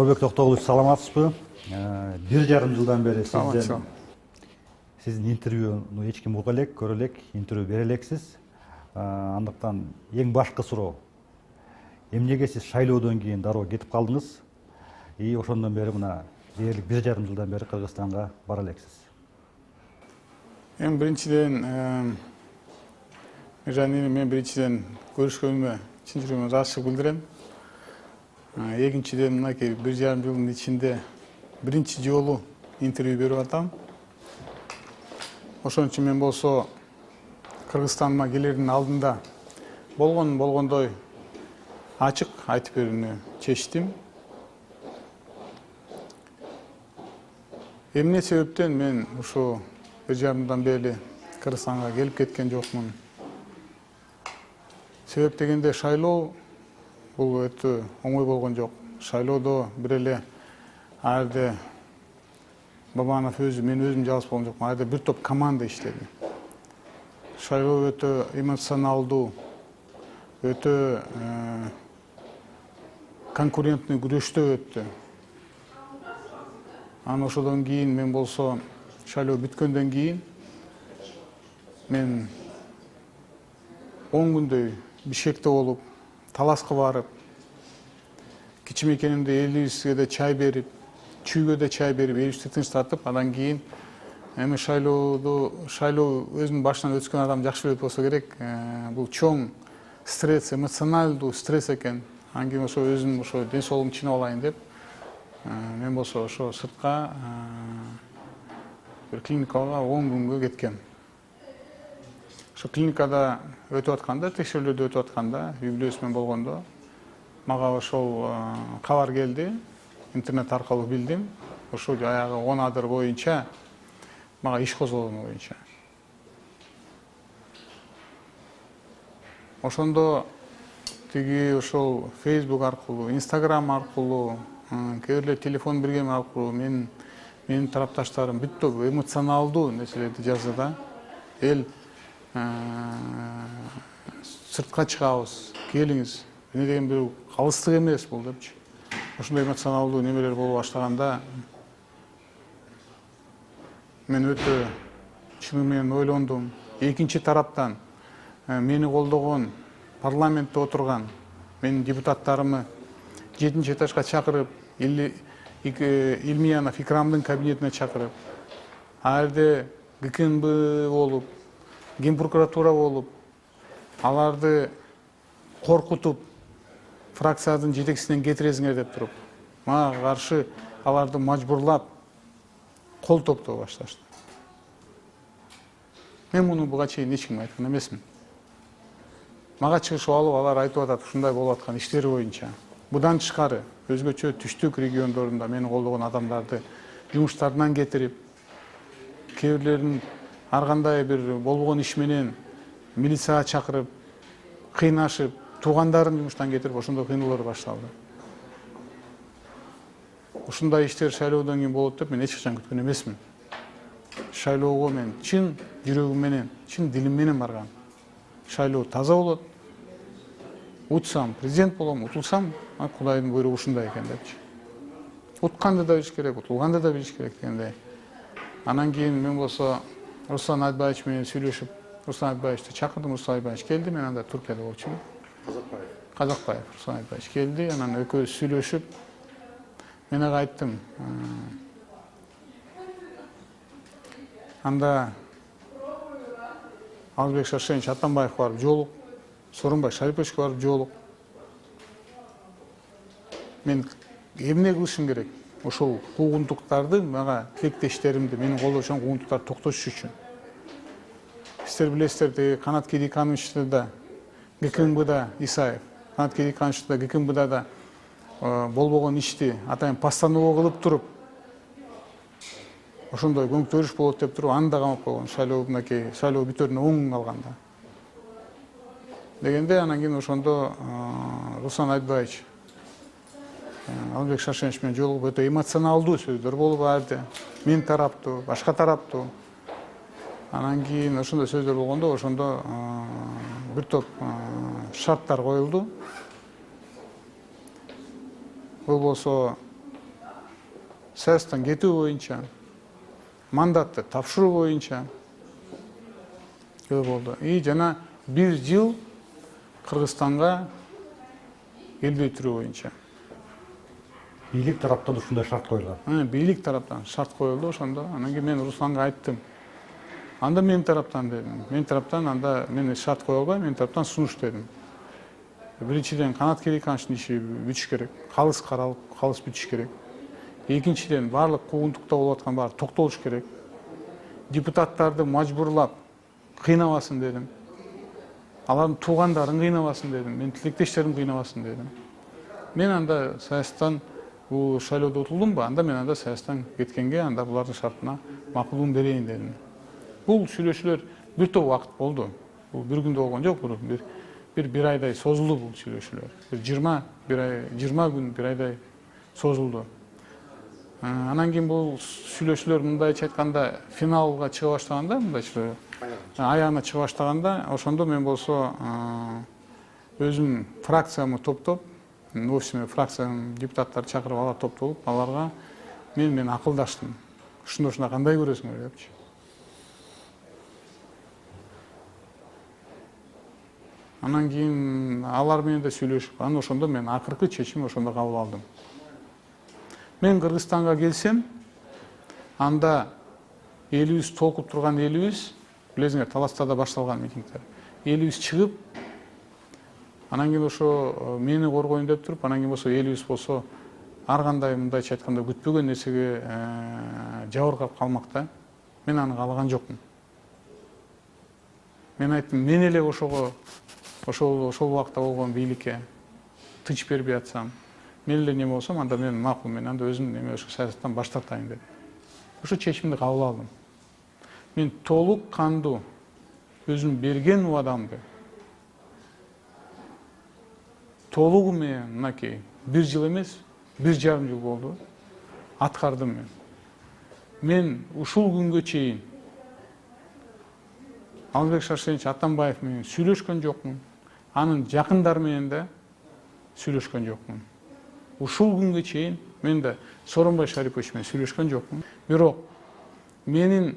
Жолбек Токтогулович, саламатсызбы? 1,5 жылдан бери сиздин интервьюну эч ким уга элек, көрө элек, интервью бере элексиз. Андыктан эң башкы суроо. Эмнеге сиз шайлоодон кийин дароо кетип калдыңыз? Ошондон бери мына дээрлик 1,5 жылдан бери Кыргызстанга бара элексиз. Эми биринчиден мен биринчиден көрүшкөнүмө чын жүрөгүмөн ыраазычылык билдирем. Экинчиден мынакей 1,5 жылдын ичинде биринчи жолу интервью берип атам. Ошон үчүн мен болсо Кыргызстанга келердин алдында болгондой ачык айтып берүүнү чечтим. Эмне себептен мен ушу 1,5 жылдан бери Кыргызстанга келип кеткен жокмун? Себеп дегенде шайлоо бул өтө оңой болгон жок. Шайлоодо бир эле арды Бабанов мен өзүм жалгыз болгон жокмун. Арды бир топ команда иштеди. Шайлоо өтө эмоционалдуу, өтө конкурентный күрөштө өттү. Анан ошодон кийин мен болсо шайлоо бүткөндөн кийин мен 10 күндөй Бишкекте болуп, таласка барып, кичимекенимде элибизге да чай берип, чүйгө да чай берип, элибизди тынчтатып, андан кийин эми шайлоо өзүнүн башынан өткөн адам жакшы билет болсо керек. Бул чоң стресс, эмоционалдуу стресс экен. Анан кийин ошо өзүм ошо ден соолугумду чыйнап алайын деп, мен болсо ошо сыртка бир клиникага 10 күнгө кеткем. Ошо клиникада өтүп атканда, текшерүүлөрдө өтүп атканда, үй бүлөсү менен болгондо мага ошол кабар келди, интернет аркылуу билдим. Ошо аягы 10 адыр боюнча мага иш козголгону боюнча. Ошондо тиги ошол Facebook аркылуу, Instagram аркылуу, кээ бирлер телефон берген аркылуу менин тарапташтарым бүт топ эмоционалдуу нерселерди жазды да. Эл сыртка чыгабыз, келиңиз. Эмне деген бир калыстык эмес бул депчи. Ошондой эмоционалдуу немелер боло баштаганда мен өтө чыны менен ойлондум. Экинчи тараптан мени колдогон парламентте отурган менин депутаттарымы 7-нчи этажга чакырып, Илмиянов Икрамдын кабинетине чакырып, ал жерде ГКНБ болуп, Ген прокуратура болуп, аларды коркутуп, фракциянын жетекчисинен кетиресиңер деп туруп, мага каршы аларды мажбурлап, кол топтоп башташты. Мен муну буга чейин эч кимге айткан эмесмин. Мага чыгышып алып, алар айтып атат, ушундай болуп аткан иштер боюнча. Будан тышкары, өзгөчө түштүк региондорунда мени колдогон адамдарды жумуштарынан кетирип, кээ бирлерин ар кандай бир болбогон иш менен милицияга чакырып, кыйнашып, туугандарын жумуштан кетирип, ошондой кыйноолор башталды. Ушундай иштер шайлоодон кийин болот деп мен эч качан күткөн эмесмин. Шайлоого мен чын жүрөгүм менен, чын дилим менен баргам. Шайлоо таза болот. Утсам президент болом, утулсам Кудайдын буйругу ушундай экен депчи. Утканды да билиш керек, утулганды да билиш керек дегендей. Анан кийин мен болсо Руслан Айтбаевич менен сүйлөшүп, Руслан Айтбаевичти чакырдым, Руслан Айтбаевич келди, мен анда Туркияда болчумун. Казакбаев, Руслан Айтбаевич келди, анан экөөбүз сүйлөшүп, мен ага айттым. Анда Албек Шаршенович Атамбаевге барып жолук, Сооронбай Шариповичке барып жолук. Мен эмне кылышым керек? Ошол куугунтуктарды мага тилектештеримди, менин колдошон куугунтуктарды токтотуш үчүн. Сиздер билесиздер, деги Канат Кедикановичти да ГКНБда Исаев, Канат Кедикановичти да ГКНБда да болбогон ишти атайын постанова кылып туруп, ошондой көңүлтөрүш болот деп туруп, аны да камап койгон. Шайлоо бүтөрүнө 10 күн калганда. Дегенде анан кийин ошондо Руслан Айтбаевич Албек Шаршенович менен жолугуп өтө эмоционалдуу сөздөр болуп барды. Мен тараптуу, башка тараптуу. Анан кийин ошондой сөздөр болгондо, ошондо бир топ шарттар коюлду. Бул болсо саясаттан кетүү боюнча, мандатты тапшыруу боюнча болду. И жана 1 жыл Кыргызстанга келбей туруу боюнча. Бийлик тараптан ушундай шарт коюлган. Бийлик тараптан шарт коюлду ошондо. Анан кийин мен Русланга айттым. Анда менин тараптан дедим. Менин тараптан анда мен шарт кое албайм, менин тараптан сунуш дедим. Биринчиден Канат Керейхановичтин иши бүтүш керек. Калыс каралып, калыс бүтүш керек. Экинчиден баардык куугунтукта болуп аткан баары токтолуш керек. Депутаттарды мажбурлап кыйнабасын дедим. Алардын туугандарын кыйнабасын дедим. Менин тилектештерим кыйнабасын дедим. Мен анда саясаттан бул шайлоодо утулдумбу? Анда мен анда саясаттан кеткенге, анда булардын шартына макулдугун берейин дедим. Бул сүйлөшүүлөр бир топ убакыт болду. Бул бир күндө болгон жок, бир айдай созулду бул сүйлөшүүлөр. 20 күн, бир айдай созулду. Анан кийин бул сүйлөшүүлөр мындайча айтканда финалга чыга баштаганда, мындайча аягына чыга баштаганда, ошондо мен болсо өзүм фракциямды топтоп, офисиме фракциянын депутаттары чакырып ала топтолуп, аларга мен акылдаштым. Ушундай кандай көрөсүңөр депчи. Анан кийин алар менен да сүйлөшүп, анан ошондо мен акыркы чечим ошондо кабыл алдым. Мен Кыргызстанга келсем, анда элибиз толкуп турган элибиз, билесиңер, Таластада башталган митингдер. Элибиз чыгып, анан кийин ошо мени коргоюн деп туруп, анан кийин болсо элибиз болсо ар кандай мындайча айтканда күтпөгөн нерсеге жабыркап калмакта. Мен аны каалаган жокмун. Мен айттым, мен эле ошол убакта болгон бийликке тыч бербей атсам, мен эле неме болсом, анда мен макул, мен анда өзүм неме ошо саясаттан баш тартайын деп. Ошо чечимди кабыл алдым. Мен толук кандуу өзүм берген убадамды толугу менен мынакей 1 жыл эмес, 1,5 жыл болду, аткардым мен. Мен ушул күнгө чейин Алмазбек Шаршенович Атамбаев менен сүйлөшкөн жокмун. Анын жакындары менен да сүйлөшкөн жокмун. Ушул күнгө чейин мен да Сооронбай Шарипович менен сүйлөшкөн жокмун. Бирок менин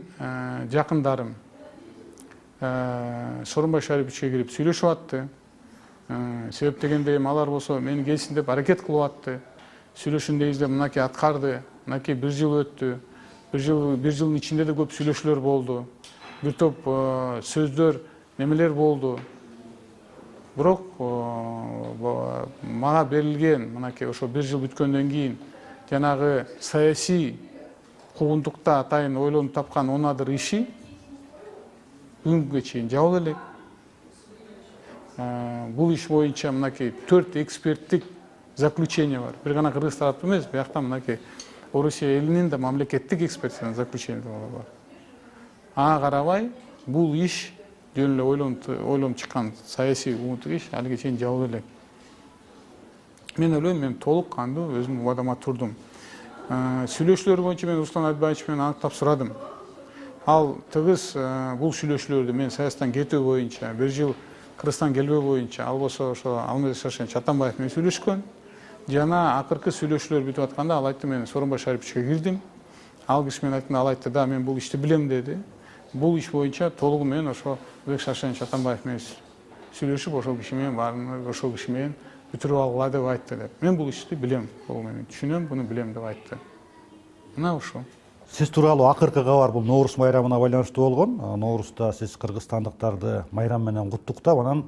жакындарым Сооронбай Шариповичке кирип сүйлөшүп атты. Себеп дегенде алар болсо мени келсин деп аракет кылып атты. Сүйлөшүн дейбиз деп мынакей аткарды, мынакей 1 жыл өттү. 1 жылдын ичинде да көп сүйлөшүүлөр болду. Бир топ сөздөр, немелер болду. Бирок мага берилген мынакей ошо 1 жыл бүткөндөн кийин жанагы саясий куугунтукта атайын ойлонуп тапкан онадыр иши бүгүнгө чейин жабыла элек. Бул иш боюнча мынакей 4 эксперттик заключение бар. Бир гана кыргыз тараптуу эмес, биякта мынакей Орусия элинин да мамлекеттик экспертизанын заключение бар. Ага карабай, бул иш жөн эле ойлонуп чыккан саясий куугунтук иш алиге чейин жабыла элек. Мен ойлойм, мен толук кандуу өзүмдүн убадама турдум. Сүйлөшүүлөр боюнча мен Руслан Айтбаевич менен аныктап сурадым. Ал тыгыз бул сүйлөшүүлөрдү мен саясаттан кетүү боюнча, 1 жыл Кыргызстан келбөө боюнча, ал болсо ошо Алмазбек Шаршенович Атамбаев менен сүйлөшкөн. Жана акыркы сүйлөшүүлөр бүтүп атканда ал айтты, мен Сооронбай Шариповичке кирдим. Ал киши менен айтканда ал айтты, да, мен бул ишти билем деди. Бул иш боюнча толугу менен ошо Алмазбек Шаршенович Атамбаев менен сүйлөшүп, ошол киши менен баарын ошол киши менен бүтүрүп алгыла деп айтты деп. Мен бул ишти билем, толугу менен түшүнөм, буну билем деп айтты. Мына ошо. Сиз тууралуу акыркы кабар бул Ноорус майрамына байланыштуу болгон. Ноорусда сиз кыргызстандыктарды майрам менен куттуктап, анан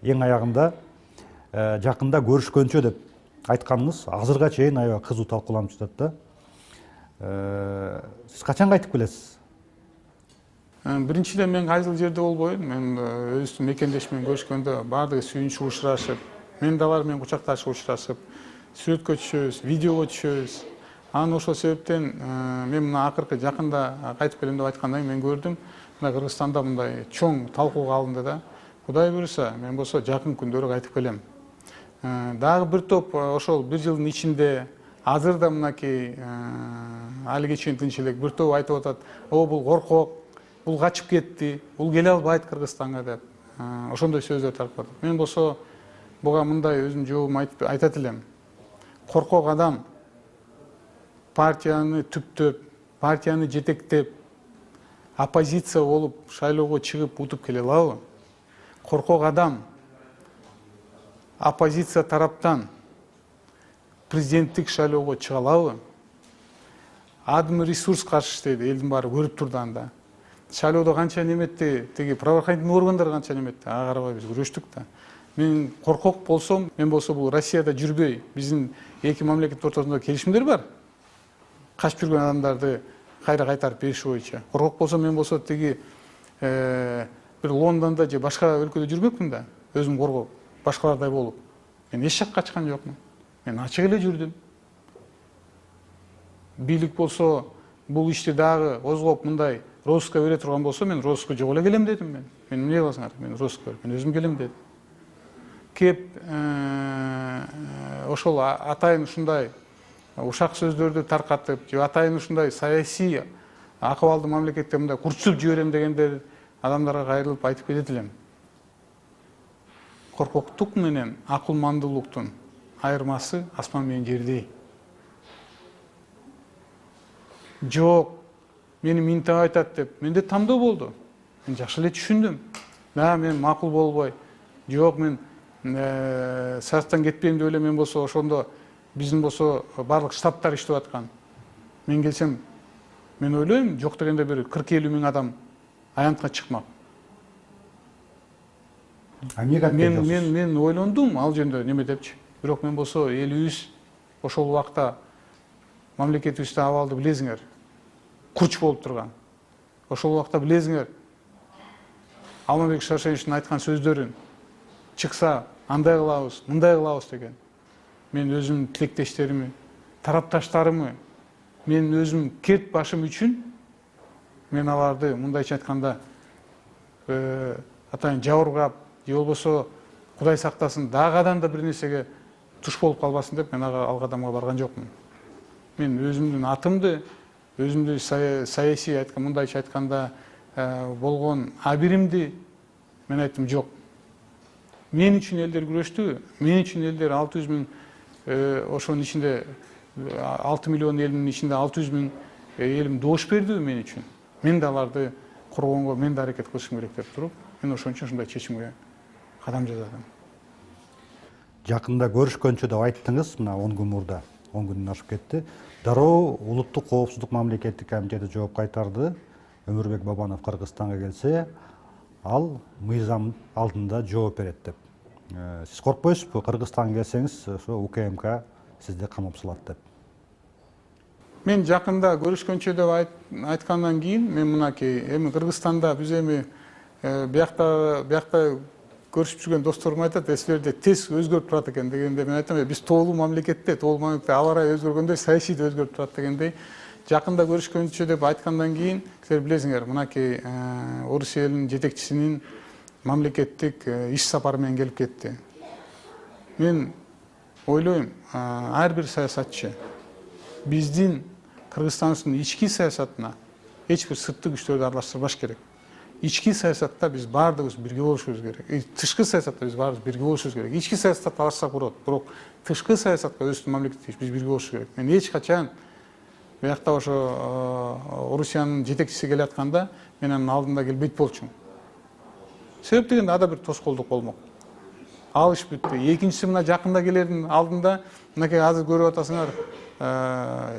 эң аягында жакында көрүшкөнчө деп айтканыңыз азырга чейин аябай кызуу талкууланып жатат да. Сиз качан кайтып келесиз? Биринчиден мен кайсыл жерде болбойм. Мен өзүмдүн мекендеш менен көрүшкөндө баардыгы сүйүнүчүп учурашып, мен да алар менен кучакташып учурашып, сүрөткө түшөбүз, видеого түшөбүз. Анан ошол себептен мен мына акыркы жакында кайтып келем деп айткандан кийин мен көрдүм, мына Кыргызстанда мындай чоң талкууга алынды да. Кудай буюрса, мен болсо жакын күндөрү кайтып келем. Дагы бир топ ошол 1 жылдын ичинде азыр да мынакей алиге чейин тынч элек бир топ айтып атат, бул коркок, бул качып кетти, бул келе албайт Кыргызстанга деп. Ошондой сөздөр таркатат. Мен болсо буга мындай өзүмдүн жообумду айтат элем. Коркок адам партияны түптөп, партияны жетектеп, оппозиция болуп шайлоого чыгып утуп келе алабы? Коркок адам оппозиция тараптан президенттик шайлоого чыга алабы? Адым ресурс каршы иштейди, элдин баары көрүп турду анда. Шайлоодо канча неметти, тиги правоохранительный органдар канча неметти, ага карабай биз күрөштүк да. Мен коркок болсом, мен болсо бул Россияда жүрбөй, биздин эки мамлекет ортосунда келишимдер бар. Качып жүргөн адамдарды кайра кайтарып бериш боюнча. Коркок болсом, мен болсо тиги бир Лондондо же башка өлкөдө жүрмөкмүн да, өзүм коргоп, башкалардай болуп. Мен эч жакка качкан жокмун. Мен ачык эле жүрдүм. Бийлик болсо, бул ишти дагы козгоп мындай розыска бере турган болсо, мен розыска жок эле келем дедим мен. Мен эмне кыласыңар? Мен розыска, мен өзүм келем дедим. Кеп ошол атайын ушундай ушак сөздөрдү таркатып, же атайын ушундай саясий акыбалды мамлекетте мындай курчуп жиберем дегендер адамдарга кайрылып айтып кетет элем. Коркоктук менен акылмандуулуктун айырмасы асман менен жердей. Жок, мени минтеп айтат деп, менде тамдоо болду. Мен жакшы эле түшүндүм. Мен макул болбой, жок, мен саясаттан кетпейм деп эле, мен болсо ошондо биздин болсо барлык штабтар иштеп аткан. Мен келсем, мен ойлойм, жок дегенде бир 40-50 миң адам аянтка чыкмак. Мен ойлондум ал жөнүндө неме депчи. Бирок мен болсо элибиз ошол убакта мамлекетибизде абалды билесиңер, курч болуп турган. Ошол убакта билесиңер, Алмазбек Шаршеновичтин айткан сөздөрүн чыкса андай кылабыз, мындай кылабыз деген. Мен өзүм тилектештерими, тарапташтарымы, мен өзүм керт башым үчүн мен аларды мындайча айтканда атайын жабыркап, же болбосо Кудай сактасын, дагы да бир нерсеге туш болуп калбасын деп мен ал кадамга барган жокмун. Мен өзүмдүн атымды, өзүмдү саясий айткан, мындайча айтканда болгон абиримди мен айттым жок. Мен үчүн элдер күрөштү, мен үчүн элдер 600 миң, ошонун ичинде 6 миллион элдин ичинде 600 миң элим добуш берди мен үчүн. Мен да аларды коргоонго мен да аракет кылышым керек деп туруп, мен ошон үчүн ушундай чечимге кадам жасадым. Жакында көрүшкөнчө деп айттыңыз, мына 10 күн мурда, 10 күндөн ашып кетти. Дароо улуттук коопсуздук мамлекеттик комитети жооп кайтарды. Өмүрбек Бабанов Кыргызстанга келсе, ал мыйзам алдында жооп берет деп. Сиз коркпойсузбу, Кыргызстанга келсеңиз, ошо УКМК сизди камап салат деп? Мен жакында көрүшкөнчө деп айткандан кийин, мен мынакей, эми Кыргызстанда биз эми биякта көрүшүп жүргөн досторум айтат, силерде тез өзгөрүп турат экен дегенде, мен айтам, биз тоолуу мамлекетте аба ырайы өзгөргөндөй саясий да өзгөрүп турат дегендей. Жакында көрүшкөнчө деп айткандан кийин, силер билесиңер, мынакей Орусия элинин жетекчисинин мамлекеттик иш сапары менен келип кетти. Мен ойлойм, ар бир саясатчы биздин Кыргызстандын ички саясатына эч бир сырттык күчтөрдү аралаштырбаш керек. Ички саясатта биз баардыгыбыз бирге болушубуз керек. Тышкы саясатта биз баарыбыз бирге болушубуз керек. Ички саясатта талашсак болот, бирок тышкы саясатка өзүбүздүн мамлекетте биз бирге болушубуз керек. Мен эч качан биякта ошо Орусиянын жетекчиси келатканда мен анын алдында келбейт болчумун. Себеп дегенде ада бир тоскоолдук болмок. Ал иш бүттү. Экинчиси мына жакында келердин алдында, мынакей азыр көрүп атасыңар,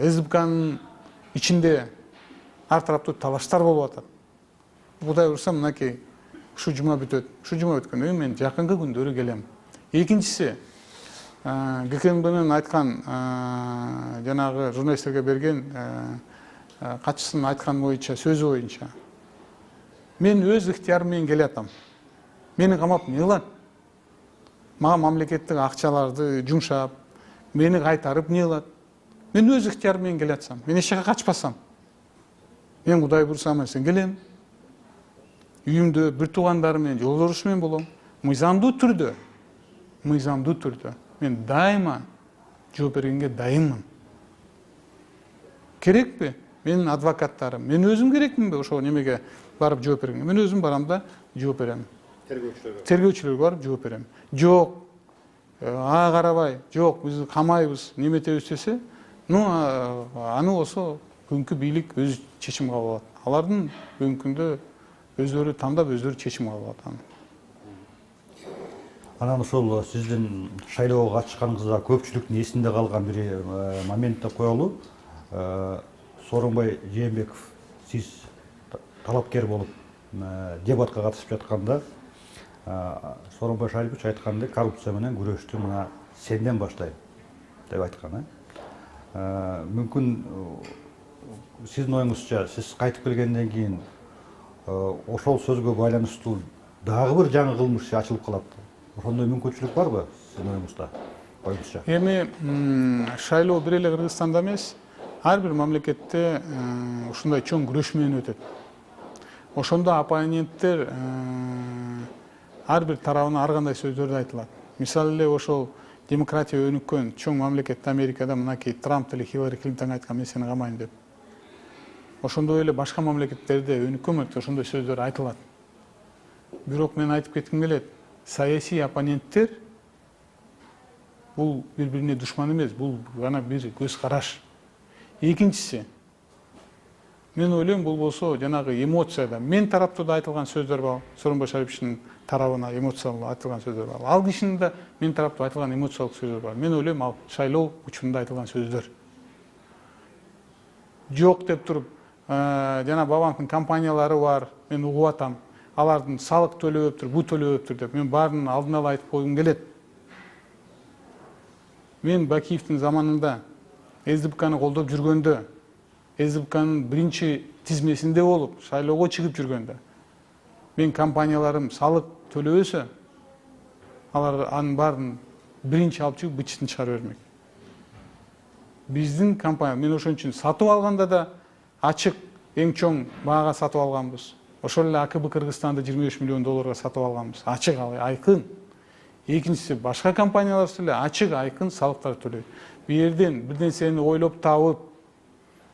СБКнын ичинде ар тараптуу талаштар болуп атат. Кудай урса мынакей ушу жума бүтөт. Ушу жума өткөндөн кийин мен жакынкы күндөрү келем. Экинчиси, ГКМБнын айткан жанагы журналисттерге берген катчысынын айткан боюнча, сөзү боюнча, мен өз ыктыярым менен келатам. Мени камап эмне кылат? Мага мамлекеттик акчаларды жумшап, мени кайтарып эмне кылат? Мен өз ыктыярым менен келатсам, мен эч жака качпасам, мен Кудай буйрса аман-эсен келем. Үйүмдө бир туугандарым менен жолдоруш менен болом. Мыйзамдуу түрдө мен дайыма жооп бергенге дайынмын. Керекпи? Менин адвокаттарым, мен өзүм керекминби ошо немеге барып жооп бергенге? Мен өзүм барам да жооп берем. Тергөөчүлөргө барып жооп берем. Жок, карабай, жок, биз камайбыз, неметебиз десе, Аны болсо бүгүнкү бийлик өз чечим кабыл алат. Алардын бүгүнкү күндө өздөрү тандап, өздөрү чечим кабыл алат аны. Анан ошол сиздин шайлоого катышканыңызда көпчүлүктүн эсинде калган бир моментти коелу. Сооронбай Жээнбеков, сиз талапкер болуп дебатка катышып жатканда Сооронбай Шарипович айткандай, коррупция менен күрөштү мына сенден баштайм деп айткан. Мүмкүн сиздин оюңузча сиз кайтып келгенден кийин ошол сөзгө байланыштуу дагы бир жаңы кылмыш ачылып калат. Ошондой мүмкүнчүлүк барбы сиздин оюңузча? Эми шайлоо бир эле Кыргызстанда эмес, ар бир мамлекетте ушундай чоң күрөш менен өтөт. Ошондо оппоненттер ар бир тарабына ар кандай сөздөрдү айтылат. Мисалы эле ошол демократия өнүккөн чоң мамлекет Америкада мынакей Трамп или Хиллари Клинтон айткан мен сени камайм деп. Ошондой эле башка мамлекеттерде өнүккөн мамлекетте ошондой сөздөр айтылат. Бирок мен айтып кетким келет, саясий оппоненттер бул бири-бирине душман эмес, бул гана бир көз караш. Экинчиси, мен ойлойм бул болсо жанагы эмоцияда мен тараптуу да айтылган сөздөр бар, Сооронбай Шариповичтин тарабына эмоциялуу айтылган сөздөр бар. Ал кишинин да мен тараптуу айтылган эмоциялык сөздөр бар. Мен ойлойм ал шайлоо учурунда айтылган сөздөр. Жок деп туруп, жана Бабановдун компаниялары бар, мен угуп атам. Алардын салык төлөбөптүр, бу төлөбөптүр деп мен баарынын алдын ала айтып койгум келет. Мен Бакиевдин заманында СДПКны колдоп жүргөндө, СДПКнын биринчи тизмесинде болуп, шайлоого чыгып жүргөндө, мен компанияларым салык төлөбөсө, алар анын баарын биринчи алып чыгып бычытын чыгарып бермек. Биздин компания, мен ошон үчүн сатып алганда да ачык, эң чоң баага сатып алганбыз. Ошол эле АКБ Кыргызстанды $25 миллион сатып алганбыз. Ачык, айкын. Экинчиси, башка компаниялар эле ачык, айкын салыктар төлөйт. Бу жерден бир нерсени ойлоп табып,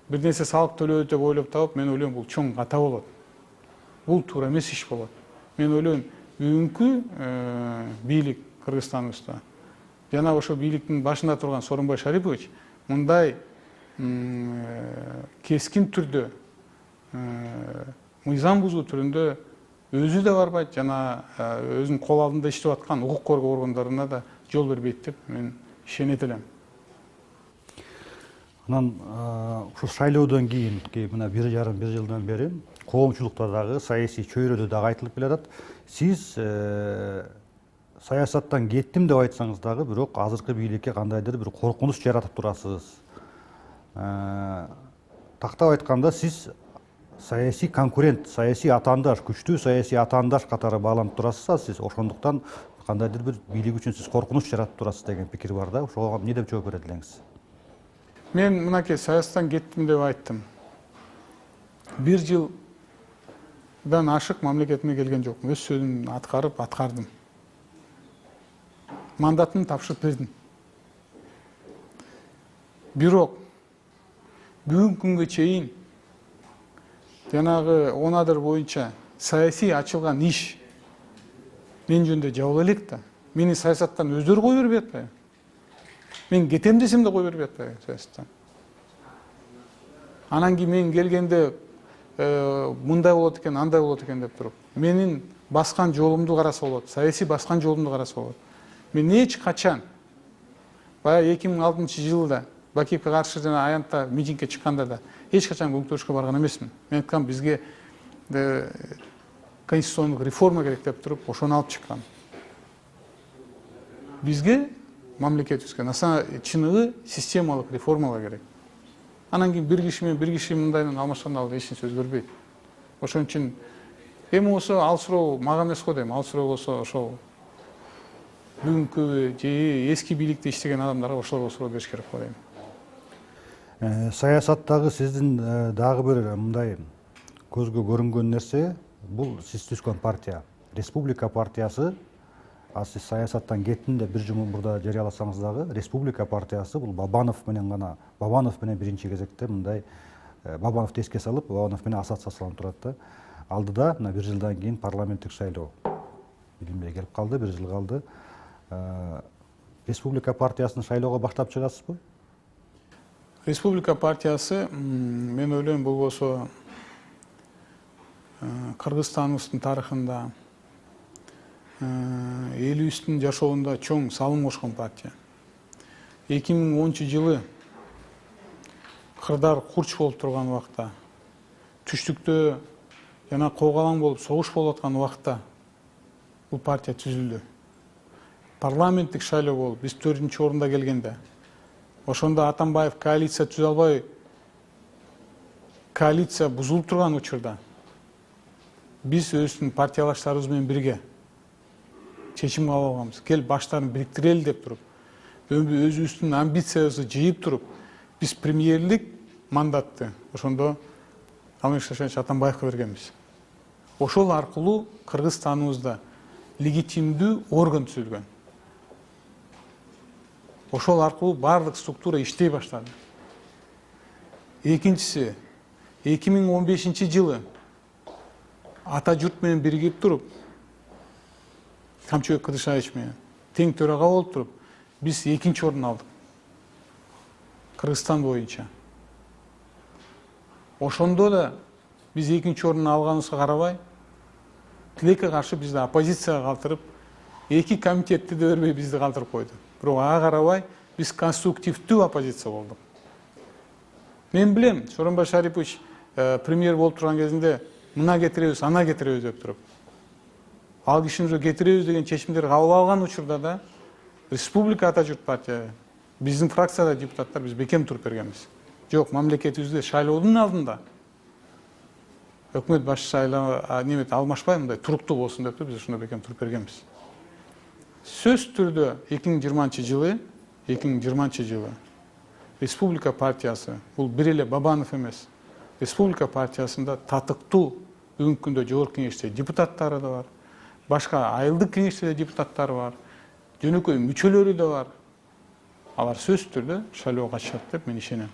бир нерсе салык төлөйт деп ойлоп табып, мен ойлойм бул чоң ката болот. Бул туура эмес иш болот. Мен ойлойм, бүгүнкү бийлик Кыргызстаныбызда жана ошо бийликтин башында турган Сооронбай Шарипович мындай кескин түрдө, мыйзам бузуу түрүндө өзү да барбайт, жана өзүнүн кол алдында иштеп аткан укук коргоо органдарына да жол бербейт деп мен ишенет элем. Анан ушул шайлоодон кийин мына 1,5 жылдан бери коомчулукта дагы саясий чөйрөдө дагы айтылып келатат. Сиз саясаттан кеттим деп айтсаңыз дагы, бирок азыркы бийликке кандайдыр бир коркунуч жаратып турасыз. Тактап айтканда сиз саясий конкурент, саясий атаандаш, күчтүү саясий атаандаш катары бааланып турасыз. Сиз ошондуктан кандайдыр бир бийлик үчүн сиз коркунуч жаратып турасыз деген пикир бар да. Ошого эмне деп жооп берет элеңиз? Мен мынакей саясаттан кеттим деп айттым. 1 жылдан ашык мамлекетиме келген жокмун. Өз сөзүмдү аткардым. Мандатымды тапшырып бердим. Бирок бүгүнкү күнгө чейин жанагы 10 адыр боюнча саясий ачылган иш мен жөнүндө жабыла элек да. Мени саясаттан өздөрү кой бербей атпайбы? Мен кетем десем да кой бербей атпайбы саясаттан? Анан кийин мен келгенде мындай болот экен, андай болот экен деп туруп, менин баскан жолумду караса болот, саясий баскан жолумду караса болот. Мен эч качан баягы 2006-жылда Бакиевге каршы жана аянтта митингге чыкканда да эч качан көктөбүшкө барган эмесмин. Мен айткам, бизге конституциондук реформа керек деп туруп, ошону алып чыккан. Бизге мамлекетибизге чыныгы системалык реформалар керек. Анан кийин бир киши мындайдан алмашканда ал эч нерсе өзгөрбөйт. Ошон үчүн эми болсо ал суроо мага эмес го дейм. Ал суроо болсо ошол бүгүнкү же эски бийликте иштеген адамдарга ошолорго суроо бериш керек го дейм. Саясаттагы сиздин дагы бир мындай көзгө көрүнгөн нерсе, бул сиз түзгөн партия, Республика партиясы. Сиз саясаттан кеттим деп бир жыл мурда жарыяласаңыз дагы, Республика партиясы бул Бабанов менен биринчи кезекте мындай Бабановду эске салып, Бабанов менен ассоциацияланып турат да. Алдыда мына 1 жылдан кийин парламенттик шайлоо билинбей келип калды, 1 жыл калды. Республика партиясын шайлоого баштап чыгасызбы? Республика партиясы, мен ойлойм, бул болсо Кыргызстаныбыздын тарыхында, элибиздин жашоонда чоң салым кошкон партия. 2010-жылы кырдар курч болуп турган убакта, түштүктө жана когалаң болуп согуш болуп аткан убакта бул партия түзүлдү. Парламенттик шайлоо болуп, биз 4-орунда келгенде, ошондо Атамбаев коалиция түзө албай, коалиция бузулуп турган учурда биз өзүбүздүн партиялаштарыбыз менен бирге чечим кабыл алганбыз. Кел баштарын бириктирели деп туруп, өзүбүздүн амбициябызды жыйып туруп, биз премьерлик мандатты ошондо Алмаз Шаршенович Атамбаевге бергенбиз. Ошол аркылуу Кыргызстаныбызда легитимдүү орган түзүлгөн. Ошол аркылуу баардык структура иштей баштады. Экинчиси, 2015-жылы ата журт менен биригип туруп, Камчыбек Кыдышаевич менен тең төрага болуп туруп, биз 2-орун алдык. Кыргызстан боюнча. Ошондо да биз 2-орун алганыбызга карабай, тилекке каршы бизди оппозицияга калтырып, 2 комитетти да бербей бизди калтырып койду. Бирок ага карабай биз конструктивдүү оппозиция болдук. Мен билем, Сооронбай Шарипович премьер болуп турган кезинде мына кетиребиз, ана кетиребиз деп туруп. Ал кишини кетиребиз деген чечимдер кабыл алган учурда да Республика ата журт партия, биздин фракцияда депутаттар биз бекем туруп бергенбиз. Жок, мамлекетибизде шайлоодун алдында өкмөт башчысы немет алмашпай мындай туруктуу болсун деп биз ошондо бекем туруп бергенбиз. Сөз түрдө 2020 жылы Республика партиясы, бул бир эле Бабанов эмес, Республика партиясында татыктуу бүгүнкү күндө жогорку кеңеште депутаттары да бар, башка айылдык кеңеште депутаттары бар, жөнөкөй мүчөлөрү да бар. Алар сөз түрдө шайлоого катышат деп мен ишенем.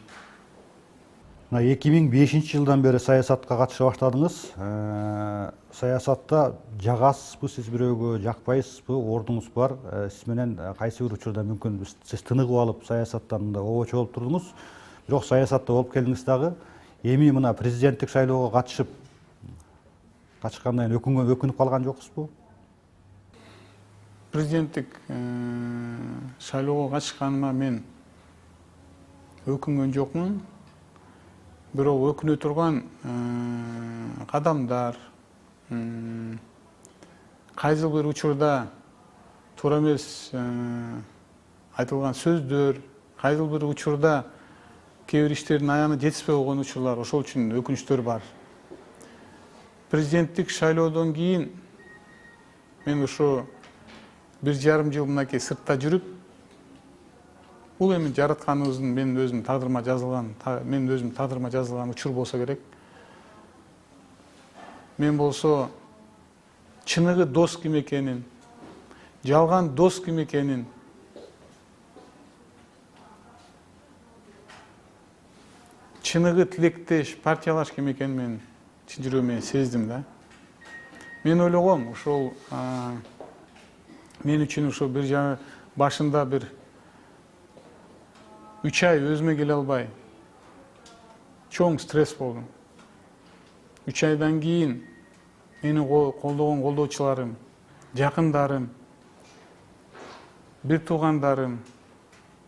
2005-жылдан бери саясатка катыша баштадыңыз. Саясатта жагасызбы, сиз бирөөгө жакпайсызбы, ордуңуз бар. Сиз менен кайсы бир учурда мүмкүн сиз тыныгып алып саясаттан мындай обочо болуп турдуңуз. Бирок саясатта болуп келдиңиз дагы. Эми мына президенттик шайлоого катышкандан кийин өкүнүп калган жоксузбу? Президенттик шайлоого катышканыма мен өкүнгөн жокмун. Бирок өкүнө турган кадамдар, кайсы бир учурда туура эмес айтылган сөздөр, кайсы бир учурда кээ бир иштердин аяны жетиспей койгон учурлар, ошол үчүн өкүнүчтөр бар. Президенттик шайлоодон кийин мен ошо 1,5 жыл мынакей сыртта жүрүп, бул эми жаратканыбыздын мен өзүм тагдырыма жазылган учур болсо керек. Мен болсо чыныгы дос ким экенин, жалган дос ким экенин, чыныгы тилектеш, партиялаш ким экенин мен чын жүрөгүм менен сездим да. Мен ойлогом, ошол мен үчүн ошо бир жагы башында бир 3 ай өзүмө келе албай чоң стресс болдум. 3 айдан кийин мени колдогон колдоочуларым, жакындарым, бир туугандарым,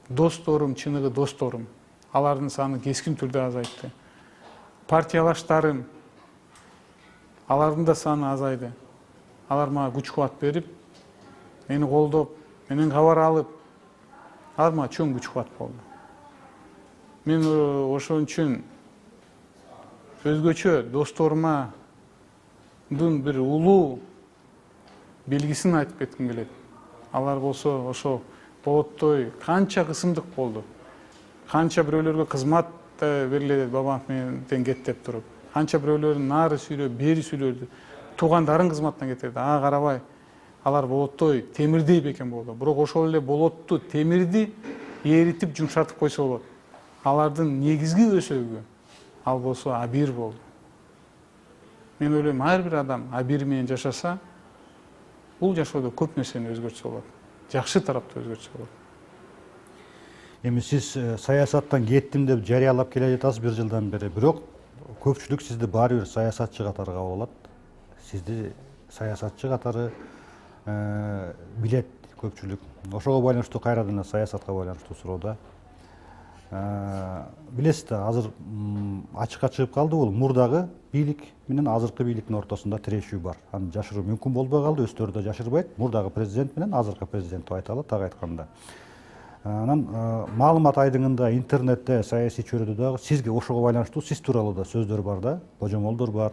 досторум, чыныгы досторум, алардын саны кескин түрдө азайтты. Партиялаштарым, алардын да саны азайды. Алар мага күч кубат берип, мени колдоп, менен кабар алып, алар мага чоң күч кубат болду. Мен ошон үчүн өзгөчө досторума бир улуу белгисин айтып кетким келет. Алар болсо ошо болоттой канча кысымдык болду. Канча бирөөлөргө кызмат берилет Бабанов менен кеттеп туруп. Канча бирөөлөрүн нары сүйлөп, бери сүйлөдү. Туугандарын кызматтан кетирди. Ага карабай алар болоттой темирдей бекем болду. Бирок ошол эле болотту, темирди эритип жумшатып койсо болот. Алардын негизги өсөгү ал болсо абийир болду. Мен ойлойм, ар бир адам абийир менен жашаса, бул жашоодо көп нерсени өзгөртсө болот. Жакшы тарапта өзгөртсө болот. Эми сиз саясаттан кеттим деп жарыялап келе жатасыз 1 жылдан бери. Бирок көпчүлүк сизди баары бир саясатчы катары кабыл алат. Сизди саясатчы катары билет көпчүлүк. Ошого байланыштуу кайрадан эле саясатка байланыштуу суроодо. Билесиз да, азыр ачыкка чыгып калды, бул мурдагы бийлик менен азыркы бийликтин ортосунда тирешүү бар. Аны жашыруу мүмкүн болбой калды, өздөрү да жашырбайт. Мурдагы президент менен азыркы президент деп айталы, так айтканда. Анан маалымат айдыңында, интернетте, саясий чөйрөдө дагы сизге ошого байланыштуу сиз тууралуу да сөздөр бар да, божомолдор бар.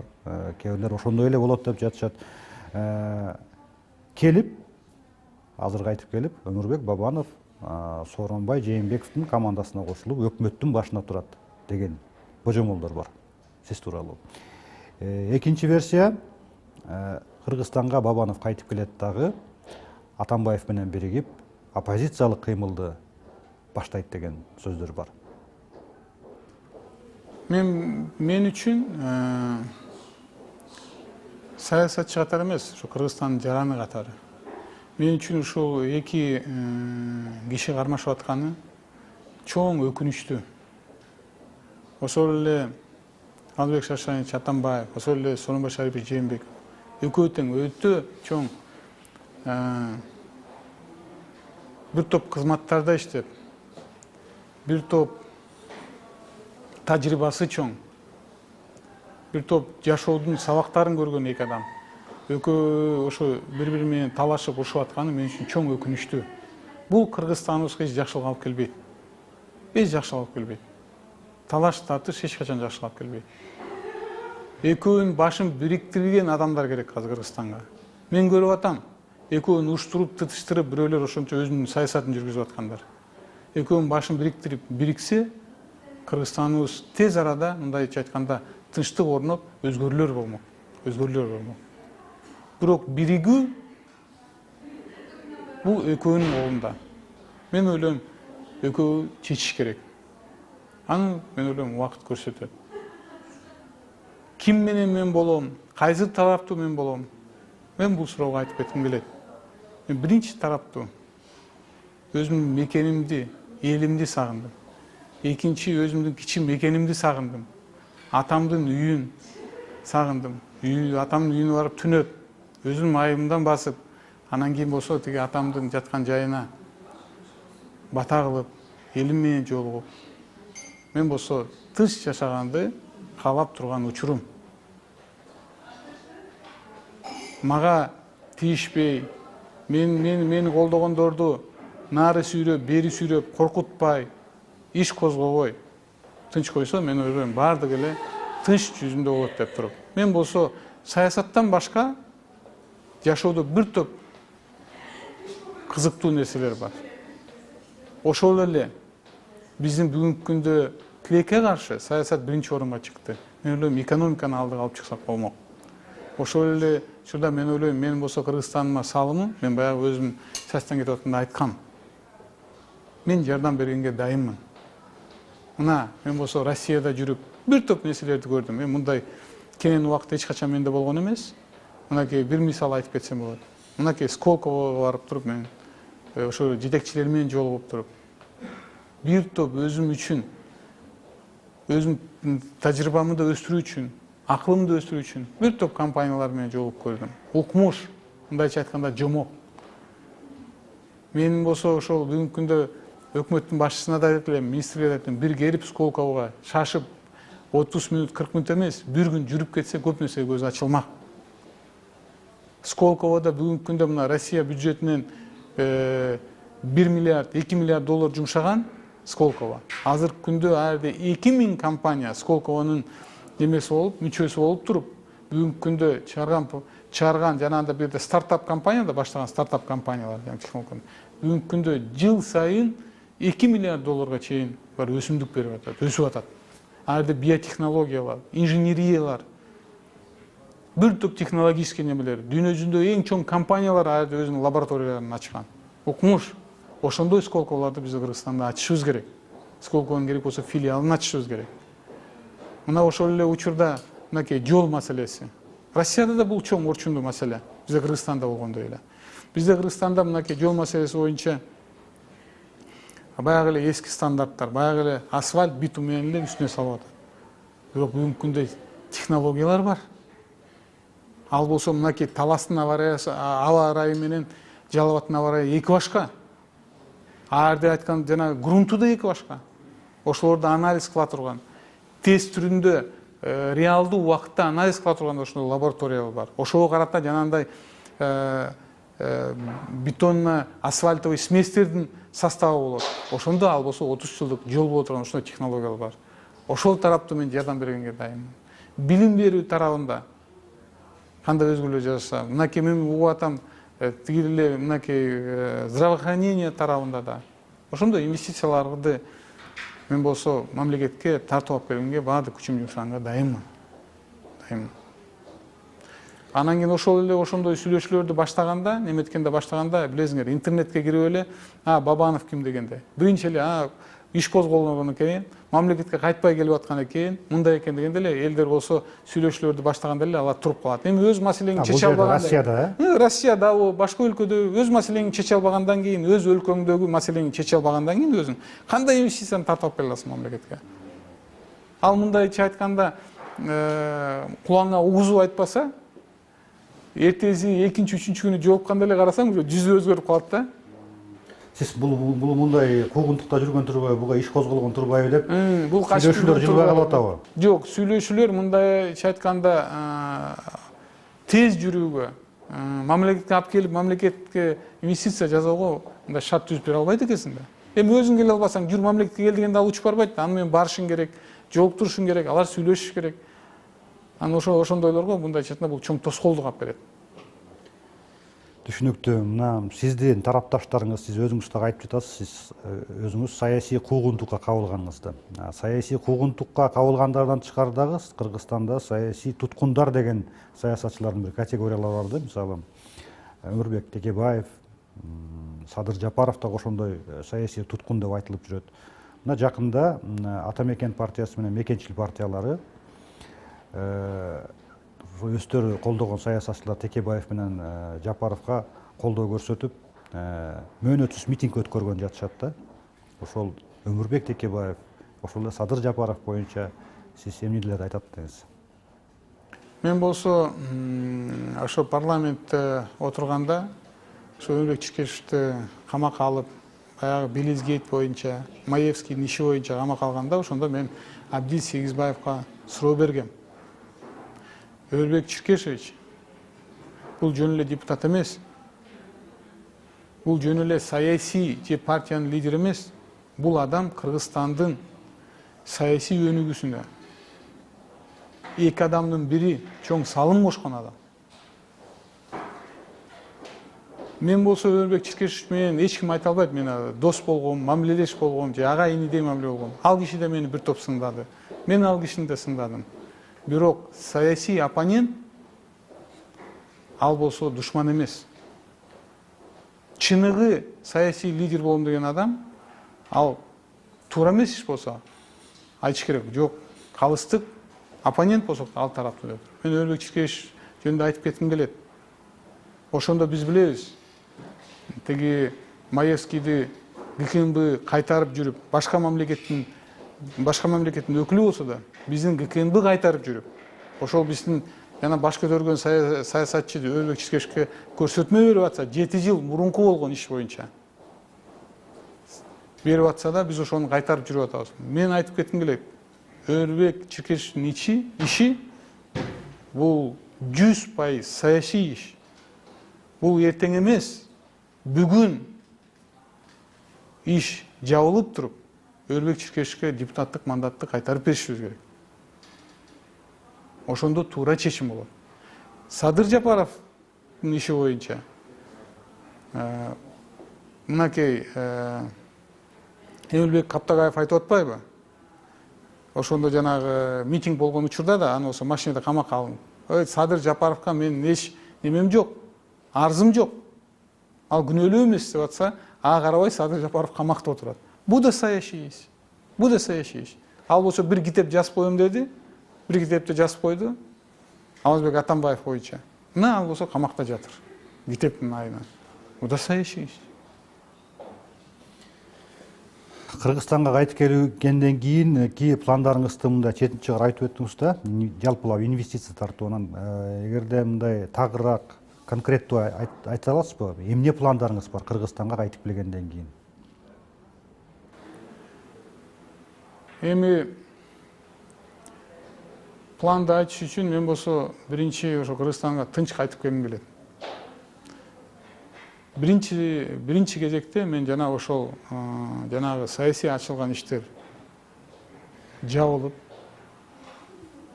Кээ бирлер ошондой эле болот деп жатышат. Келип, азыр кайтып келип, Өмүрбек Бабанов Сооронбай Жээнбековдун командасына кошулуп, өкмөттүн башына турат деген божомолдор бар сиз тууралуу. Экинчи версия, Кыргызстанга Бабанов кайтып келет дагы, Атамбаев менен биригип, оппозициялык кыймылды баштайт деген сөздөр бар. Мен үчүн саясатчы катары эмес, ушу Кыргызстандын жараны катары. Мен үчүн ушул эки киши кармашып атканы чоң өкүнүчтүү. Ошол эле Албек Шаршенович Атамбаев, ошол эле Сооронбай Шарипович Жээнбеков экөө тең өтө чоң бир топ кызматтарда иштеп, бир топ тажрыйбасы чоң, бир топ жашоодун сабактарын көргөн эки адам экөө ошо бири-бири менен талашып урушуп атканы мен үчүн чоң өкүнүчтүү. Бул Кыргызстаныбызга эч жакшылык алып келбейт. Эч жакшылык алып келбейт. Талаш тартыш эч качан жакшылык алып келбейт. Экөөнүн башын бириктирген адамдар керек азыр Кыргызстанга. Мен көрүп атам, экөөнү уштуруп, тытыштырып, бирөөлөр ошончо өзүнүн саясатын жүргүзүп аткандар. Экөөнүн башын бириктирип, бириксе, Кыргызстаныбыз тез арада, мындайча айтканда, тынчтык орноп, өзгөрүүлөр болмок. Бирок биригүү бул экөөнүн колунда. Мен ойлойм, экөө чечиш керек. Аны мен ойлойм убакыт көрсөтөт. Ким менен мен болом, кайсы тараптуу мен болом? Мен бул суроого айтып кетким келет. Мен биринчи тараптуу өзүмдүн мекенимди, элимди сагындым. Экинчи өзүмдүн кичи мекенимди сагындым. Атамдын үйүн сагындым. Атамдын үйүнө барып түнөп, өзүм айымдан басып, анан кийин болсо тиги атамдын жаткан жайына бата кылып, элим менен жолугуп. Мен болсо тынч жашаганды каалап турган учурум. Мага тийишпей, мени колдогондорду нары сүйрөп, бери сүйрөп, коркутпай, иш козгобой, тынч койсо, мен ойлойм баардыгы эле тынч жүзүндө болот деп туруп. Мен болсо саясаттан башка жашоодо бир топ кызыктуу нерселер бар. Ошол эле биздин бүгүнкү күндө тилекке каршы саясат биринчи орунга чыкты. Мен ойлойм экономиканы алдыга алып чыксак болмок. Ошол эле учурда мен ойлойм, менин болсо Кыргызстаныма салымым, мен баягы өзүм саясаттан кетип атканда айткам. Мен жардам бергенге дайынмын. Мына мен болсо Россияда жүрүп бир топ нерселерди көрдүм. Мен мындай кенен убакыт эч качан менде болгон эмес. Мынакей бир мисал айтып кетсем болот. Мынакей Сколкового барып туруп мен ошо жетекчилер менен жолугуп туруп бир топ өзүм үчүн, өзүм тажрыйбамды өстүрүү үчүн, акылымды өстүрүү үчүн бир топ компаниялар менен жолугуп көрдүм. Укмуш, мындайча айтканда жомок. Мен болсо ошол бүгүнкү күндө өкмөттүн башчысына да айтып элем, министрге да айттым, бир келип Сколкового шашып 30 мүнөт, 40 мүнөт эмес, бир күн жүрүп кетсе көп нерсе көз ачылмак. Сколковода бүгүнкү күндө мына Россия бюджетинен 1 миллиард, 2 миллиард доллар жумшаган Сколково. Азыркы күндө аарде 2000 компания Сколковонун немеси болуп, мүчөсү болуп туруп, бүгүнкү күндө чыгарган жанагында бир стартап компания да баштаган стартап компаниялар, бүгүнкү күндө жыл сайын 2 миллиард долларга чейин бар өсүмдүк берип атат, өсүп атат. Аарде биотехнологиялар, инженериялар, бир топ технологический немелер, дүйнө жүзүндө эң чоң компаниялар аарде өзүнүн лабораторияларын ачкан. Укмуш, ошондой Сколковолорду биз Кыргызстанда ачышыбыз керек. Сколковонун керек болсо филиалын ачышыбыз керек. Мына ошол эле учурда мынакей жол маселеси. Россияда да бул чоң орчундуу маселе, бизде Кыргызстанда болгондой эле. Бизде Кыргызстанда мынакей жол маселеси боюнча баягы эле эски стандарттар, баягы эле асфальт битум менен эле үстүнө салып атат. Бирок бүгүнкү күндө технологиялар бар. Ал болсо мынакей таластын аба ырайы менен Жалал Абадтын аба ырайы эки башка. Ар жерде айткан жана грунту да эки башка. Ошолорду анализ кыла турган, тест түрүндө реалдуу убакытта анализ кыла турган ошондой лаборатория бар. Ошого карата жанагындай бетонно асфальтовый сместердин составы болот. Ошондо ал болсо 30 жылдык жол боло турган ошондой технологиялар бар. Ошол тараптуу мен жардам бергенге дайынмын. Билим берүү тарабында кандай өзгөрүүлөр жасаса, мынакей мен угуп атам, тиги эле мынакей здравоохранение тарабында да ошондой инвестицияларды мен болсо мамлекетке тартып алып келгенге баардык күчүм жумшаганга дайынмын. Анан кийин ошол эле ошондой сүйлөшүүлөрдү баштаганда, неметкенде баштаганда, билесиңер, интернетке кирип эле, Бабанов ким дегенде. Биринчи эле иш козголгондон кийин, мамлекетке кайтпай келип аткандан кийин, мындай экен дегенде эле элдер болсо сүйлөшүүлөрдү баштаганда эле алар туруп калат. Эми өз маселеңди чече албаганда. Россияда, Россияда, башка өлкөдө өз маселеңди чече албагандан кийин, өз өлкөңдөгү маселеңди чече албагандан кийин өзүң кандай инвестицияны тартып алып келе аласың мамлекетке? Ал мындайча айтканда, кулаңа угузуп айтпаса, эртеси экинчи, үчүнчү күнү жолукканда эле карасаң, жүзү өзгөрүп калат да. Сиз бул мындай куугунтукта жүргөн турбайбы, буга иш козголгон турбайбы деп сүйлөшүүлөр жылбай калып атабы? Жок, сүйлөшүүлөр мындайча айтканда тез жүрүүгө, мамлекетке алып келип, мамлекетке инвестиция жасоого мындай шарт түзүп бере албайт экенсиң да. Эми өзүң келе албасаң, жүр мамлекетке кел дегенде ал учуп барбайт. Аны менен барышың керек, жолуктурушуң керек, алар сүйлөшүш керек. Анан ошондойлорго мындайча айтканда бул чоң тоскоолдук алып берет. Түшүнүктүү. Мына сиздин тарапташтарыңыз, сиз өзүңүз да айтып жатасыз, сиз өзүңүз саясий куугунтукка кабылганыңызды. Саясий куугунтукка кабылгандардан тышкары дагы Кыргызстанда саясий туткундар деген саясатчылардын бир категориялары бар да. Мисалы, Өмүрбек Текебаев, Садыр Жапаров да ошондой саясий туткун деп айтылып жүрөт. Мына жакында Ата Мекен партиясы менен Мекенчил партиялары өздөрү колдогон саясатчылар Текебаев менен Жапаровго колдоо көрсөтүп, мөөнөтсүз митинг өткөргөн жатышат да. Ошол Өмүрбек Текебаев, ошол эле Садыр Жапаров боюнча сиз эмнелерди айтат деңиз? Мен болсо ошо парламентте отурганда, ошо Өмүрбек Чиркешевди камакка алып, баягы Белизгейт боюнча, Маевскийдин иши боюнча камакка алганда, ошондо мен Абдил Сегизбаевга суроо бергем. Өмүрбек Чиркешевич, бул жөн эле депутат эмес. Бул жөн эле саясий же партиянын лидери эмес. Бул адам Кыргызстандын саясий өнүгүүсүнө эки адамдын бири чоң салым кошкон адам. Мен болсо Өмүрбек Чиркешев менен эч ким айта албайт, мен дос болгом, мамилелеш болгом же ага инидей мамиле болгом. Ал киши да мени бир топ сындады. Мен ал кишини да сындадым. Бирок саясий оппонент ал болсо душман эмес. Чыныгы саясий лидер болом деген адам, ал туура эмес иш болсо айтыш керек. Жок, калыстык оппонент болсок ал тараптуу деп. Мен Өмүрбек Чиркешев жөнүндө айтып кетким келет. Ошондо биз билебиз, тиги Маевскийди ГКМБ кайтарып жүрүп, башка мамлекеттин өкүлү болсо да, биздин ГКМБ кайтарып жүрүп, ошол биздин жана баш көтөргөн саясатчы Өмүрбек Чиркешевге көрсөтмө берип атса, 7 жыл мурунку болгон иш боюнча берип атса да, биз ошону кайтарып жүрүп атабыз. Мен айтып кетким келет. Өмүрбек Чиркешевдин иши бул 100% саясий иш. Бул эртең эмес, бүгүн иш жабылып туруп, Өмүрбек Чиркешевге депутаттык мандатты кайтарып беришибиз керек. Ошондо туура чечим болот. Садыр Жапаровдун иши боюнча мынакей Эмилбек Каптагаев айтып атпайбы? Ошондо жанагы митинг болгон учурда да аны болсо машинада камакка алып, Садыр Жапаровго мен эч немем жок, арзым жок. Ал күнөөлүү эмес деп атса, ага карабай Садыр Жапаров камакта отурат. Бул да саясий иш. Бул да саясий иш. Ал болсо бир китеп жазып коем деди. Бир китепти жазып койду. Алмазбек Атамбаев боюнча. Мына ал болсо камакта жатыр. Китептин айынан. Бул да саясий иш. Кыргызстанга кайтып келгенден кийинки пландарыңызды мындай четинчи кара айтып өттүңүз да, жалпылап инвестиция тартуунан. Эгерде мындай тагыраак конкреттүү айта аласызбы? Эмне пландарыңыз бар Кыргызстанга кайтып келгенден кийин? Эми планды айтыш үчүн мен болсо биринчи ошо Кыргызстанга тынч кайтып келгим келет. Биринчи кезекте мен жана ошол жанагы саясий ачылган иштер жабылып,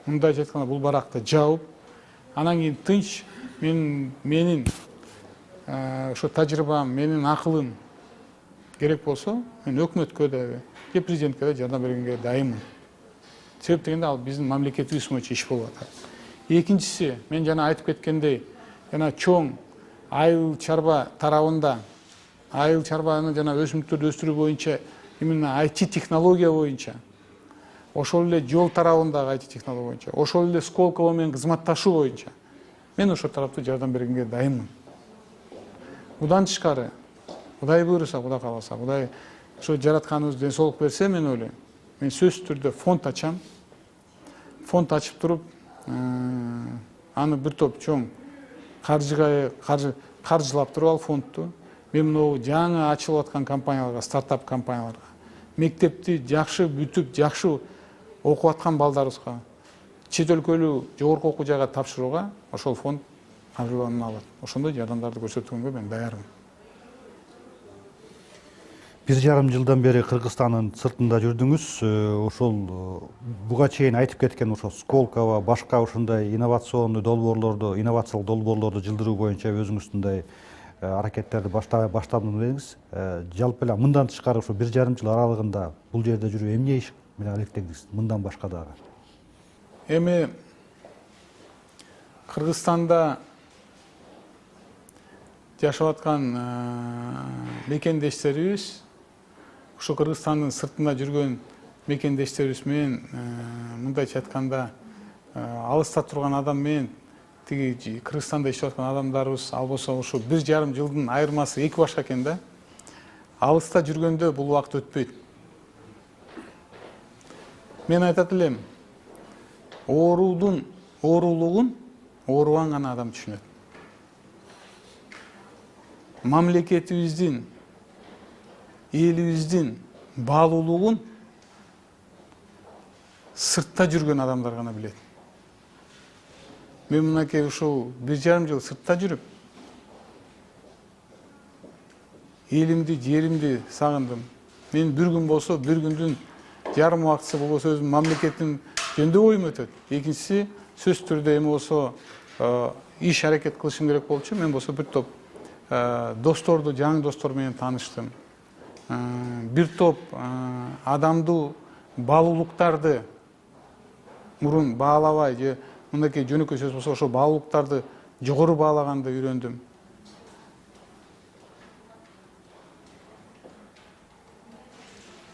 мындайча айтканда бул баракты жабып, анан кийин тынч менин ошо тажрыйбам, менин акылым керек болсо, мен өкмөткө да, же президентке да жардам бергенге дайынмын. Себеп дегенде ал биздин мамлекетибиз боюнча иш болуп атат. Экинчиси, мен жана айтып кеткендей, жана чоң айыл чарба тарабында, айыл чарбаны жана өсүмдүктөрдү өстүрүү боюнча, именно IT технология боюнча, ошол эле жол тарабындагы IT технология боюнча, ошол эле Сколково менен кызматташуу боюнча мен ошол тарапта жардам бергенге дайынмын. Будан тышкары, Кудай буйруса, Кудай кааласа, Кудай ошо жаратканыбыз ден соолук берсе, мен ойлойм, мен сөзсүз түрдө фонд ачам. Фонд ачып туруп, аны бир топ чоң каржылап туруп ал фондду мен мынау жаңы ачылып аткан компанияларга, стартап компанияларга, мектепти жакшы бүтүп, жакшы окуп аткан балдарыбызга, чет өлкөлүү жогорку окуу жайга тапшырууга ошол фонд каржыланып алат. Ошондой жардамдарды көрсөтүүгө мен даярмын. 1,5 жылдан бери Кыргызстандын сыртында жүрдүңүз. Ошол буга чейин айтып кеткен ошол Сколково, башка ушундай инновациялык долбоорлорду жылдыруу боюнча өзүңүздүндай аракеттерди баштадым дедиңиз. Жалпы эле мындан тышкары ошо 1,5 жыл аралыгында бул жерде жүрүп эмне иш менен алектедиңиз? Мындан башка дагы. Эми Кыргызстанда жашап аткан мекендештерибиз, ошо Кыргызстандын сыртында жүргөн мекендештерибиз менен, мындайча айтканда, алыста турган адам менен тиги Кыргызстанда иштеп аткан адамдарыбыз, ал болсо ошо 1,5 жылдын айырмасы эки башка экен да. Алыста жүргөндө бул убакыт өтпөйт. Мен айтат элем, оорудун оорулугун ооруган гана адам түшүнөт. Мамлекетибиздин, элибиздин баалуулугун сыртта жүргөн адамдар гана билет. Мен мынакей ушул 1,5 жыл сыртта жүрүп, элимди, жеримди сагындым. Мен бир күн болсо, бир күндүн жарым убактысы болбосо өзүм мамлекеттин жөндөп оюм өтөт. Экинчиси, сөзсүз түрдө эми болсо иш аракет кылышым керек болчу. Мен болсо бир топ досторду, жаңы достор менен тааныштым. Бир топ адамдуу баалуулуктарды мурун баалабай же мындайкей жөнөкөй сөз болсо ошо баалуулуктарды жогору баалаганды үйрөндүм.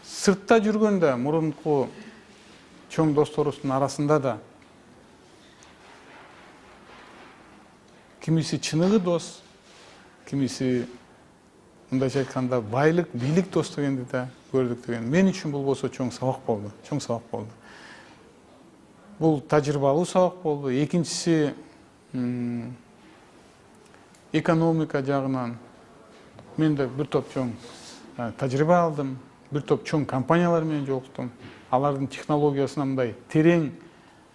Сыртта жүргөндө мурунку чоң досторубуздун арасында да кимиси чыныгы дос, кимиси мындайча айтканда байлык, бийлик дос дегенди да көрдүк деген. Мен үчүн бул болсо чоң сабак болду, чоң сабак болду. Бул тажрыйбалуу сабак болду. Экинчиси, экономика жагынан мен да бир топ чоң тажрыйба алдым, бир топ чоң компаниялар менен жолуктум. Алардын технологиясына мындай терең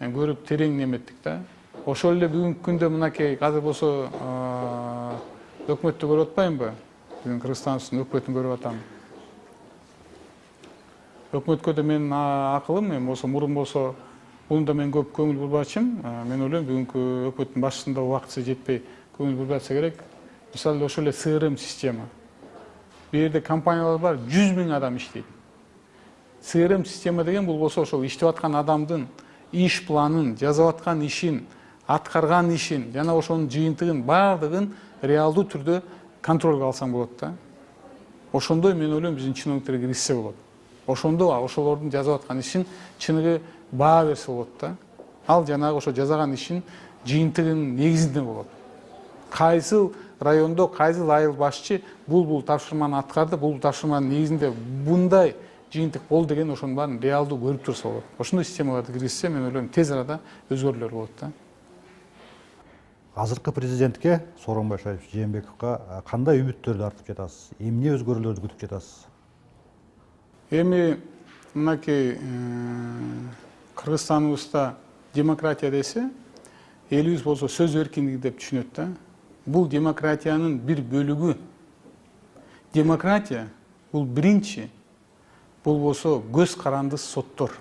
көрүп, терең неметтик да. Ошол эле бүгүнкү күндө мынакей азыр болсо өкмөттү көрүп атпаймынбы? Бүгүн Кыргызстандын өкмөтүн көрүп атам. Өкмөткө да менин акылым, эми болсо мурун болсо бунун да мен көп көңүл бурбачым. Мен ойлойм бүгүнкү өкмөттүн башчысында убактысы жетпей көңүл бурбатса керек. Мисалы ошол эле CRM система. Бул жерде компаниялар бар, 100 000 адам иштейт. CRM система деген бул болсо ошол иштеп аткан адамдын иш планын, жазып аткан ишин, аткарган ишин, жана ошонун жыйынтыгын баардыгын реалдуу түрдө контролго алсаң болот да. Ошондой мен ойлойм биздин чиновниктер киришсе болот. Ошондо ошолордун жазып аткан ишин чыныгы баа берсе болот да. Ал жанагы ошо жасаган ишин жыйынтыгынын негизинде болот. Кайсыл райондо, кайсыл айыл башчы бул тапшырманы аткарды, бул тапшырманын негизинде мындай жыйынтык болду деген ошонун баарын реалдуу көрүп турса болот. Ошондой системаларды киргизсе, мен ойлойм тез арада өзгөрүүлөр болот да. Азыркы президентке Сооронбай Жээнбековго кандай үмүттөрдү артып жатасыз? Эмне өзгөрүүлөрдү күтүп жатасыз? Эми мынакей Кыргызстаныбызда демократия десе, элибиз болсо сөз эркиндиги деп түшүнөт да. Бул демократиянын бир бөлүгү. Демократия бул биринчи, бул болсо көз карандыс соттор.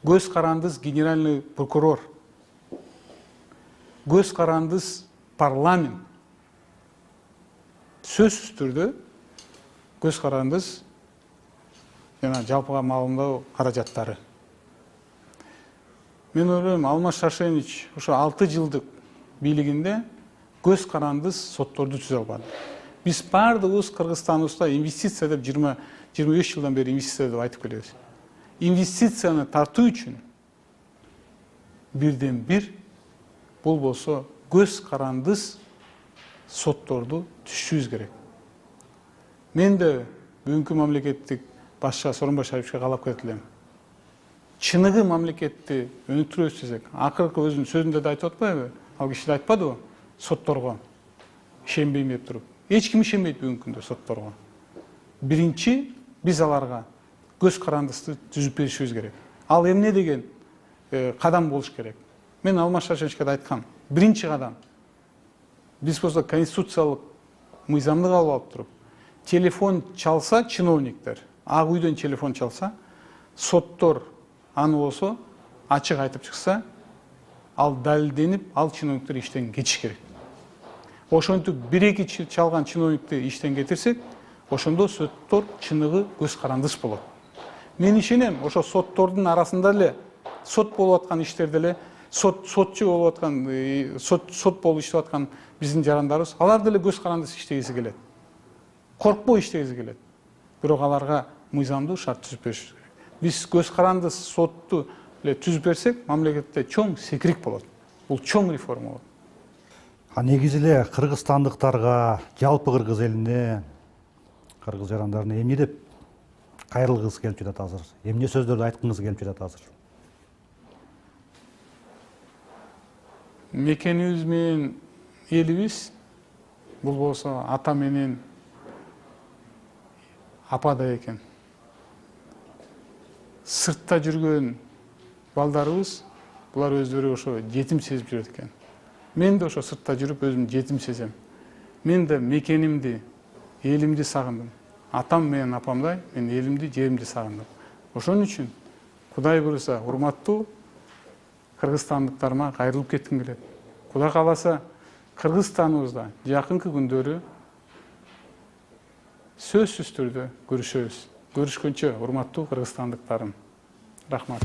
Көз карандыс генеральный прокурор. Көз карандыс парламент. Сөзсүз түрдө көз карандыс жана жалпыга маалымдоо каражаттары. Мен ойлойм, Алмаз Шаршенович ошо 6 жылдык бийлигинде көз карандыс сотторду түзө албады. Биз баардыгыбыз Кыргызстаныбызда инвестиция деп 20-25 жылдан бери инвестиция деп айтып келебиз. Инвестицияны тартуу үчүн бирден бир бул болсо көз карандыс сотторду түзүшүбүз керек. Мен де бүгүнкү мамлекеттик башчы Сооронбай Шариповичке каалап кетип элем. Чыныгы мамлекетти өнүктүрөбүз десек, акыркы өзүнүн сөзүндө да айтып атпайбы? Ал киши да айтпадыбы? Сотторго ишенбейм деп туруп. Эч ким ишенбейт бүгүнкү күндө сотторго. Биринчи биз аларга көз карандысты түзүп беришибиз керек. Ал эмне деген кадам болуш керек? Мен Алмаз Шаршеновичке да айткам. Биринчи кадам. Биз болсо конституциялык мыйзамды кабыл алып туруп, телефон çalsa чиновниктер, ак үйдөн телефон çalsa, соттор аны болсо ачык айтып чыкса, ал далилденип, ал чиновниктер иштен кетиш керек. Ошентип бир-эки çalган чиновникти иштен кетирсек, ошондо соттор чыныгы көз карандыс болот. Мен ишенем, ошо соттордун арасында эле сот болуп аткан иштерде эле сотчу болуп аткан, сот болуп иштеп аткан биздин жарандарыбыз, алар деле көз карандыс иштегиси келет. Коркпой иштегиси келет. Бирок аларга мыйзамдуу шарт түзүп бериш керек. Биз көз карандыс сотту эле түзүп берсек, мамлекетте чоң секирик болот. Бул чоң реформа болот. Негизи эле кыргызстандыктарга, жалпы кыргыз элине, кыргыз жарандарына эмне деп кайрылгыңыз келип жатат азыр? Эмне сөздөрдү айткыңыз келип жатат азыр? Мекенибиз менен элибиз бул болсо ата менен ападай экен. Сыртта жүргөн балдарыбыз, булар өздөрү ошо жетим сезип жүрөт экен. Мен де ошо сыртта жүрүп өзүм жетим сезем. Мен де мекенимди, элимди сагындым. Атам менен апамдай, мен элимди, жеримди сагындым. Ошон үчүн Кудай буйруса, урматтуу кыргызстандыктарыма кайрылып кетким келет. Кудай кааласа, Кыргызстаныбызда жакынкы күндөрү сөзсүз түрдө көрүшөбүз. Көрүшкөнчө, урматтуу кыргызстандыктарым. Рахмат.